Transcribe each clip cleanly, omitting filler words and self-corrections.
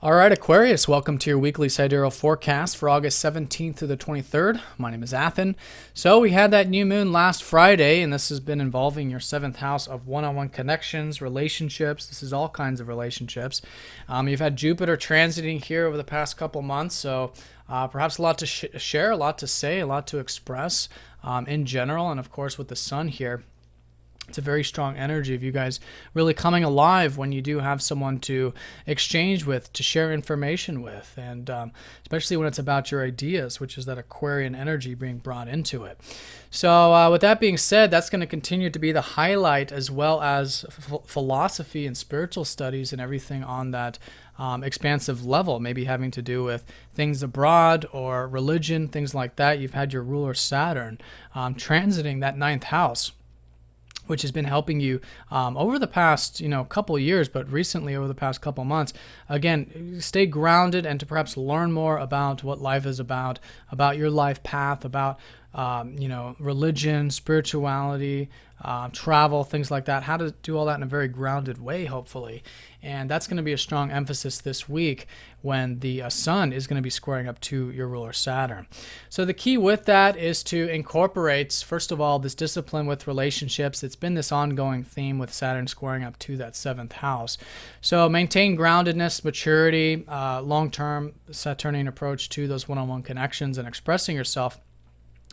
All right, Aquarius, welcome to your weekly sidereal forecast for August 17th through the 23rd. My name is Athen. So we had that new moon last Friday, and this has been involving your seventh house of one-on-one connections, relationships. This is all kinds of relationships. You've had Jupiter transiting here over the past couple months, so perhaps a lot to share, a lot to say, a lot to express in general, and of course with the sun here. It's a very strong energy of you guys really coming alive when you do have someone to exchange with, to share information with, and especially when it's about your ideas, which is that Aquarian energy being brought into it. So with that being said, that's going to continue to be the highlight, as well as philosophy and spiritual studies and everything on that expansive level, maybe having to do with things abroad or religion, things like that. You've had your ruler Saturn transiting that ninth house, which has been helping you over the past, couple of years, but recently over the past couple of months. Again, stay grounded and to perhaps learn more about what life is about your life path, about religion, spirituality, travel, things like that, how to do all that in a very grounded way, hopefully. And that's going to be a strong emphasis this week when the sun is going to be squaring up to your ruler Saturn. So the key with that is to incorporate, first of all, this discipline with relationships. It's been this ongoing theme with Saturn squaring up to that seventh house. So maintain groundedness, maturity, long-term Saturnian approach to those one-on-one connections and expressing yourself.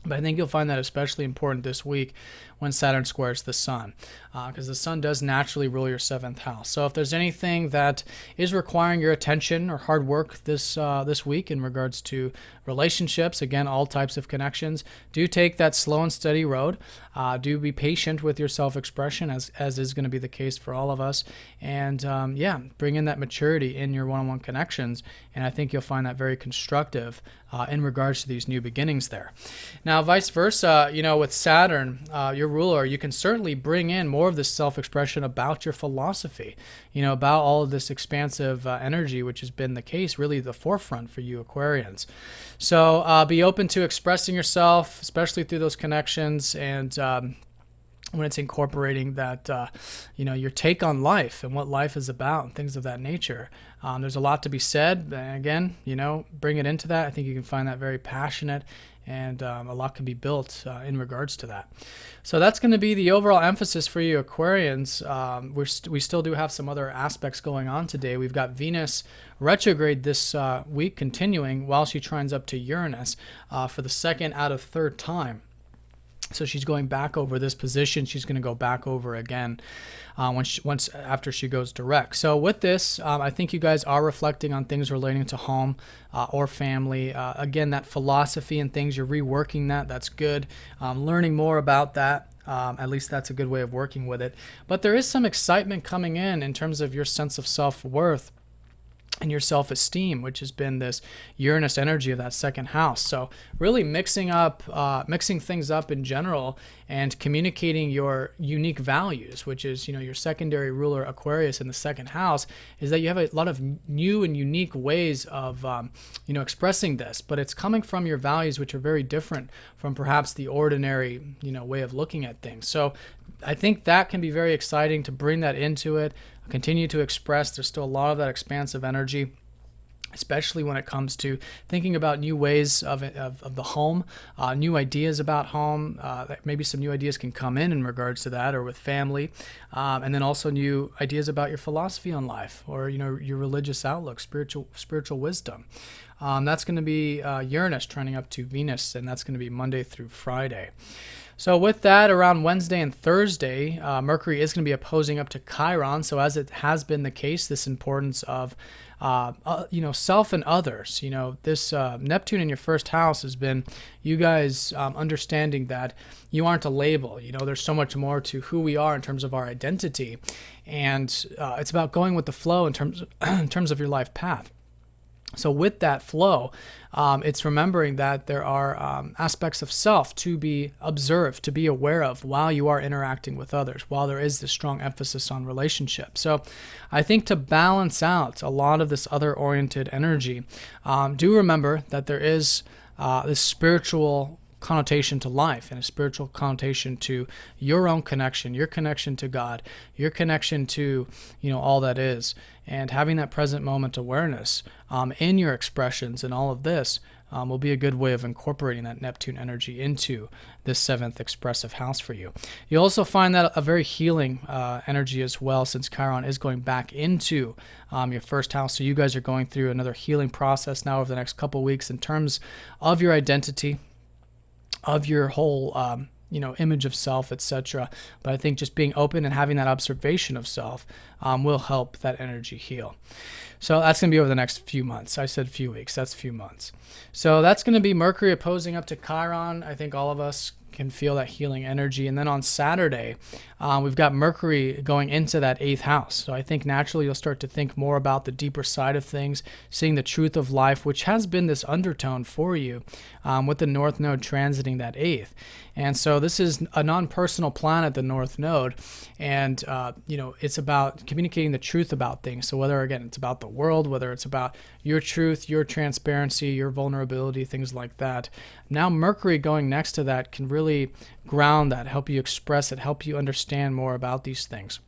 But I think you'll find that especially important this week when Saturn squares the sun, because the sun does naturally rule your seventh house. So if there's anything that is requiring your attention or hard work this week in regards to relationships, again, all types of connections, do take that slow and steady road. Do be patient with your self-expression, as is going to be the case for all of us. And bring in that maturity in your one-on-one connections. And I think you'll find that very constructive in regards to these new beginnings there. Now, vice versa, with Saturn, your ruler, you can certainly bring in more of this self-expression about your philosophy, about all of this expansive energy, which has been the case, really the forefront for you Aquarians. So be open to expressing yourself, especially through those connections, and when it's incorporating that, your take on life and what life is about and things of that nature. There's a lot to be said. Again, bring it into that. I think you can find that very passionate, and a lot can be built in regards to that. So that's going to be the overall emphasis for you Aquarians. We still do have some other aspects going on today. We've got Venus retrograde this week continuing while she trines up to Uranus for the second out of third time. So she's going back over this position. She's going to go back over again once after she goes direct. So with this, I think you guys are reflecting on things relating to home or family. Again, that philosophy and things, you're reworking that. That's good. Learning more about that. At least that's a good way of working with it. But there is some excitement coming in terms of your sense of self-worth and your self-esteem, which has been this Uranus energy of that second house. So really mixing things up in general and communicating your unique values, which is, your secondary ruler Aquarius in the second house, is that you have a lot of new and unique ways of, expressing this, but it's coming from your values, which are very different from perhaps the ordinary, way of looking at things. So I think that can be very exciting to bring that into it, continue to express. There's still a lot of that expansive energy, especially when it comes to thinking about new ways of the home, new ideas about home. Maybe some new ideas can come in regards to that, or with family, and then also new ideas about your philosophy on life, or your religious outlook, spiritual wisdom. That's going to be Uranus trending up to Venus, and that's going to be Monday through Friday. So with that, around Wednesday and Thursday, Mercury is going to be opposing up to Chiron. So as it has been the case, this importance of, self and others. This Neptune in your first house has been you guys understanding that you aren't a label. There's so much more to who we are in terms of our identity, and it's about going with the flow in terms of your life path. So with that flow, it's remembering that there are aspects of self to be observed, to be aware of while you are interacting with others, while there is this strong emphasis on relationships. So I think to balance out a lot of this other-oriented energy, do remember that there is this spiritual connotation to life and a spiritual connotation to your own connection, your connection to God, your connection to, all that is. And having that present moment awareness in your expressions and all of this will be a good way of incorporating that Neptune energy into this 7th expressive house for you. You'll also find that a very healing energy as well, since Chiron is going back into your 1st house. So you guys are going through another healing process now over the next couple weeks in terms of your identity, of your whole image of self, etc. But I think just being open and having that observation of self will help that energy heal. So that's going to be over the next few months. I said few weeks. That's few months. So that's going to be Mercury opposing up to Chiron. I think all of us can feel that healing energy. And then on Saturday, we've got Mercury going into that 8th house. So I think naturally you'll start to think more about the deeper side of things, seeing the truth of life, which has been this undertone for you with the North Node transiting that 8th. And so this is a non-personal planet, the North Node, and it's about communicating the truth about things. So whether, again, it's about the world, whether it's about your truth, your transparency, your vulnerability, things like that. Now Mercury going next to that can really ground that, help you express it, help you understand more about these things,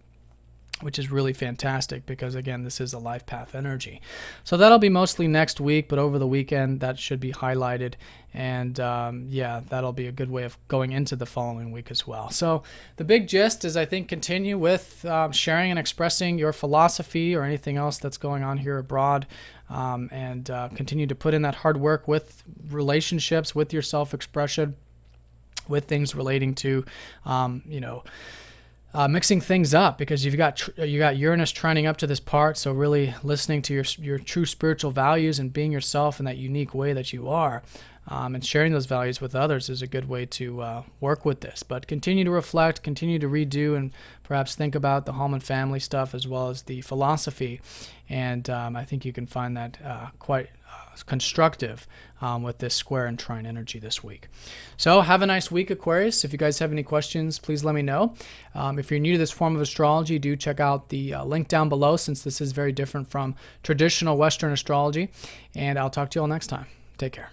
which is really fantastic because, again, this is a life path energy. So that'll be mostly next week, but over the weekend that should be highlighted. And that'll be a good way of going into the following week as well. So the big gist is, I think, continue with sharing and expressing your philosophy or anything else that's going on here abroad, and continue to put in that hard work with relationships, with your self-expression, with things relating to, mixing things up, because you've got Uranus trining up to this part. So really listening to your true spiritual values and being yourself in that unique way that you are, and sharing those values with others is a good way to work with this. But continue to reflect, continue to redo, and perhaps think about the home and family stuff as well as the philosophy. And I think you can find that quite constructive with this square and trine energy this week. So have a nice week, Aquarius. If you guys have any questions, please let me know. If you're new to this form of astrology, do check out the link down below, since this is very different from traditional Western astrology. And I'll talk to you all next time. Take care.